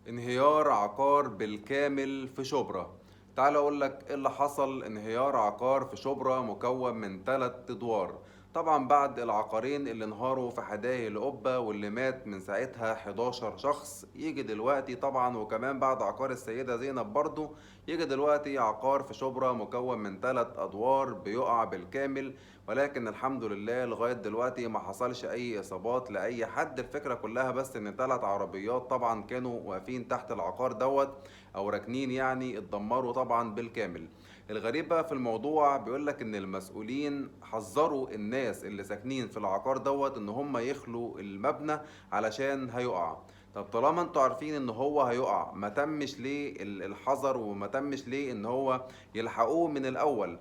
انهيار عقار بالكامل في شبرا. تعال اقول لك ايه اللي حصل. انهيار عقار في شبرا مكون من 3 ادوار. طبعا بعد العقارين اللي انهاروا في حدائق القبة واللي مات من ساعتها 11 شخص، يجي دلوقتي طبعا وكمان بعد عقار السيدة زينب برضو يجي دلوقتي عقار في شبرا مكون من 3 ادوار بيقع بالكامل. ولكن الحمد لله لغاية دلوقتي ما حصلش اي اصابات لاي حد. الفكرة كلها بس ان 3 عربيات طبعا كانوا واقفين تحت العقار او راكنين، يعني اتدمروا طبعا بالكامل. الغريب بقى في الموضوع بيقولك ان المسؤولين حذروا الناس اللي ساكنين في العقار ان هم يخلوا المبنى علشان هيقع. طب طالما انتوا عارفين ان هو هيقع، ما تمش ليه الحذر وما تمش ليه ان هو يلحقوه من الاول؟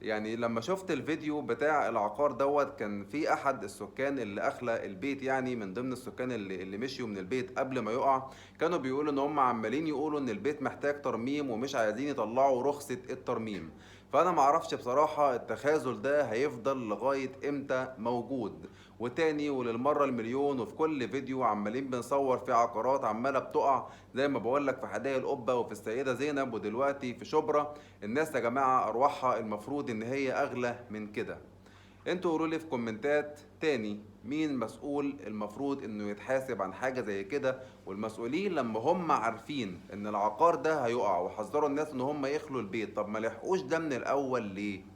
يعني لما شفت الفيديو بتاع العقار كان في احد السكان اللي اخلى البيت، يعني من ضمن السكان اللي مشيوا من البيت قبل ما يقع. كانوا بيقولوا ان هم عمالين يقولوا ان البيت محتاج ترميم ومش عايزين يطلعوا رخصة الترميم. فانا معرفش بصراحة التخاذل ده هيفضل لغاية امتى موجود. وتاني وللمرة المليون، وفي كل فيديو عمالين بنصور في عقارات عمالة بتقع، زي ما بقولك في حدائق القبة وفي السيدة زينب ودلوقتي في شبرا. الناس يا جماعة أرواحها المفروض إن هي أغلى من كده. انتوا قولوا لي في كومنتات تاني مين مسؤول المفروض انه يتحاسب عن حاجة زي كده. والمسؤولين لما هم عارفين ان العقار ده هيقع وحذروا الناس ان هم يخلوا البيت، طب ما لحقوش ده من الاول ليه؟